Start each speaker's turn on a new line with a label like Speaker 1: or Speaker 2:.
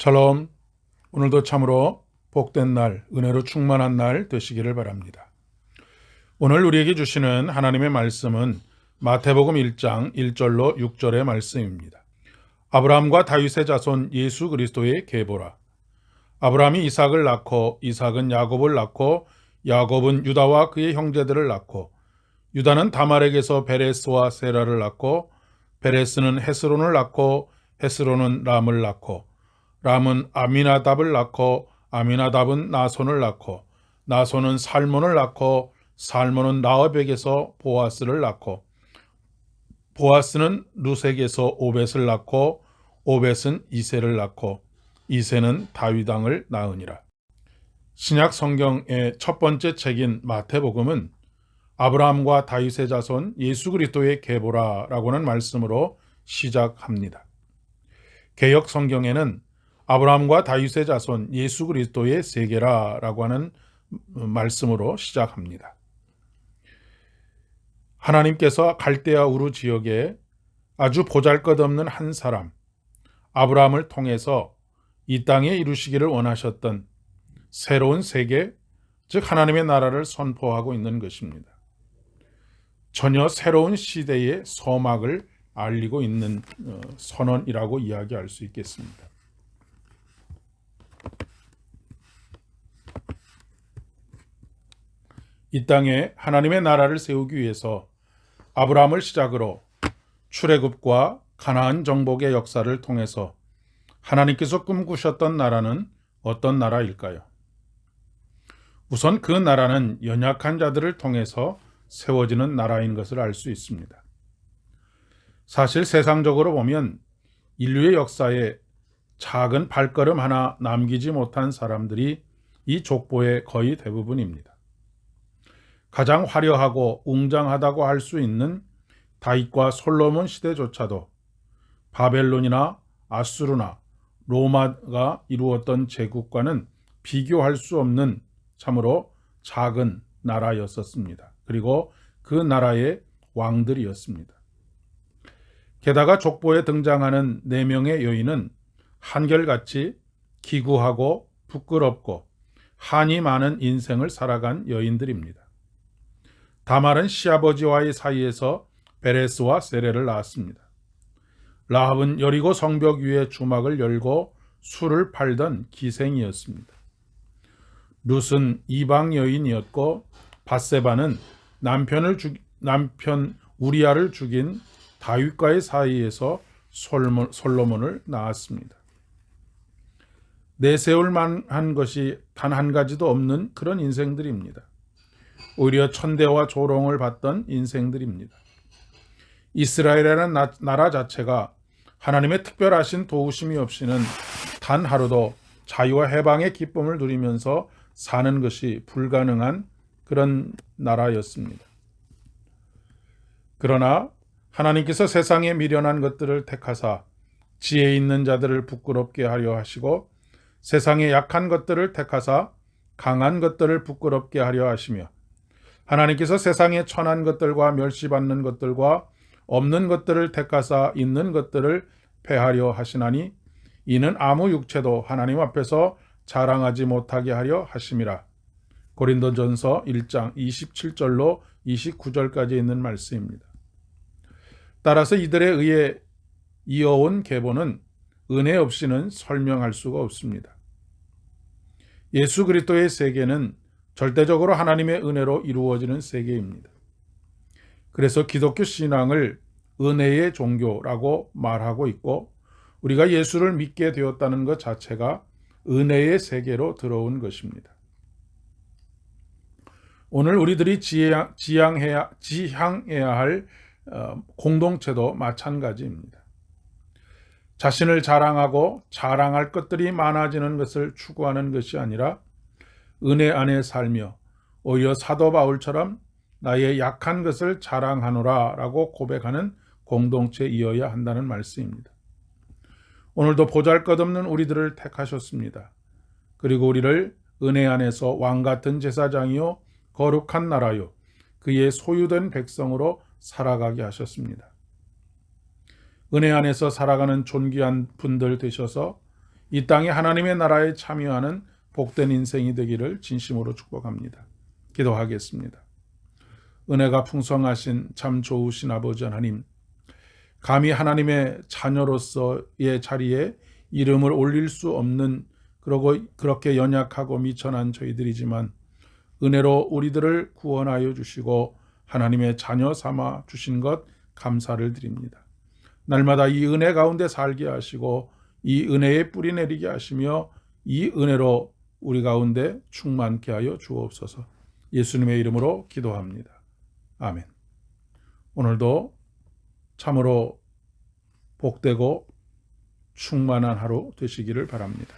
Speaker 1: 샬롬. 오늘도 참으로 복된 날, 은혜로 충만한 날 되시기를 바랍니다. 오늘 우리에게 주시는 하나님의 말씀은 마태복음 1장 1절로 6절의 말씀입니다. 아브라함과 다윗의 자손 예수 그리스도의 계보라. 아브라함이 이삭을 낳고 이삭은 야곱을 낳고 야곱은 유다와 그의 형제들을 낳고 유다는 다말에게서 베레스와 세라를 낳고 베레스는 헤스론을 낳고 헤스론은 람을 낳고 람은 아미나답을 낳고 아미나답은 나손을 낳고 나손은 살몬을 낳고 살몬은 라합에게서 보아스를 낳고 보아스는 루색에서 오벳을 낳고 오벳은 이새를 낳고 이새는 다윗 왕을 낳으니라. 신약 성경의 첫 번째 책인 마태복음은 아브라함과 다윗의 자손 예수 그리스도의 계보라라고는 말씀으로 시작합니다. 개역 성경에는 아브라함과 다윗의 자손 예수 그리스도의 세계라라고 하는 말씀으로 시작합니다. 하나님께서 갈대아 우르 지역에 아주 보잘것없는 한 사람 아브라함을 통해서 이 땅에 이루시기를 원하셨던 새로운 세계, 즉 하나님의 나라를 선포하고 있는 것입니다. 전혀 새로운 시대의 서막을 알리고 있는 선언이라고 이야기할 수 있겠습니다. 이 땅에 하나님의 나라를 세우기 위해서 아브라함을 시작으로 출애굽과 가나안 정복의 역사를 통해서 하나님께서 꿈꾸셨던 나라는 어떤 나라일까요? 우선 그 나라는 연약한 자들을 통해서 세워지는 나라인 것을 알 수 있습니다. 사실 세상적으로 보면 인류의 역사에 작은 발걸음 하나 남기지 못한 사람들이 이 족보의 거의 대부분입니다. 가장 화려하고 웅장하다고 할 수 있는 다윗과 솔로몬 시대조차도 바벨론이나 아수르나 로마가 이루었던 제국과는 비교할 수 없는 참으로 작은 나라였었습니다. 그리고 그 나라의 왕들이었습니다. 게다가 족보에 등장하는 4명의 여인은 한결같이 기구하고 부끄럽고 한이 많은 인생을 살아간 여인들입니다. 다말은 시아버지와의 사이에서 베레스와 세레를 낳았습니다. 라합은 여리고 성벽 위에 주막을 열고 술을 팔던 기생이었습니다. 룻은 이방 여인이었고 밧세바는 남편 우리아를 죽인 다윗과의 사이에서 솔로몬을 낳았습니다. 내세울 만한 것이 단 한 가지도 없는 그런 인생들입니다. 오히려 천대와 조롱을 받던 인생들입니다. 이스라엘이라는 나라 자체가 하나님의 특별하신 도우심이 없이는 단 하루도 자유와 해방의 기쁨을 누리면서 사는 것이 불가능한 그런 나라였습니다. 그러나 하나님께서 세상에 미련한 것들을 택하사 지혜 있는 자들을 부끄럽게 하려 하시고 세상에 약한 것들을 택하사 강한 것들을 부끄럽게 하려 하시며 하나님께서 세상에 천한 것들과 멸시받는 것들과 없는 것들을 택하사 있는 것들을 패하려 하시나니 이는 아무 육체도 하나님 앞에서 자랑하지 못하게 하려 하심이라. 고린도전서 1장 27절로 29절까지 있는 말씀입니다. 따라서 이들에 의해 이어온 계보는 은혜 없이는 설명할 수가 없습니다. 예수 그리스도의 세계는 절대적으로 하나님의 은혜로 이루어지는 세계입니다. 그래서 기독교 신앙을 은혜의 종교라고 말하고 있고 우리가 예수를 믿게 되었다는 것 자체가 은혜의 세계로 들어온 것입니다. 오늘 우리들이 지향해야 할 공동체도 마찬가지입니다. 자신을 자랑하고 자랑할 것들이 많아지는 것을 추구하는 것이 아니라 은혜 안에 살며 오히려 사도 바울처럼 나의 약한 것을 자랑하노라 라고 고백하는 공동체이어야 한다는 말씀입니다. 오늘도 보잘것없는 우리들을 택하셨습니다. 그리고 우리를 은혜 안에서 왕같은 제사장이요 거룩한 나라요 그의 소유된 백성으로 살아가게 하셨습니다. 은혜 안에서 살아가는 존귀한 분들 되셔서 이 땅에 하나님의 나라에 참여하는 복된 인생이 되기를 진심으로 축복합니다. 기도하겠습니다. 은혜가 풍성하신 참 좋으신 아버지 하나님, 감히 하나님의 자녀로서의 자리에 이름을 올릴 수 없는 그러고 그렇게 연약하고 미천한 저희들이지만 은혜로 우리들을 구원하여 주시고 하나님의 자녀 삼아 주신 것 감사를 드립니다. 날마다 이 은혜 가운데 살게 하시고 이 은혜에 뿌리 내리게 하시며 이 은혜로 우리 가운데 충만케 하여 주옵소서. 예수님의 이름으로 기도합니다. 아멘. 오늘도 참으로 복되고 충만한 하루 되시기를 바랍니다.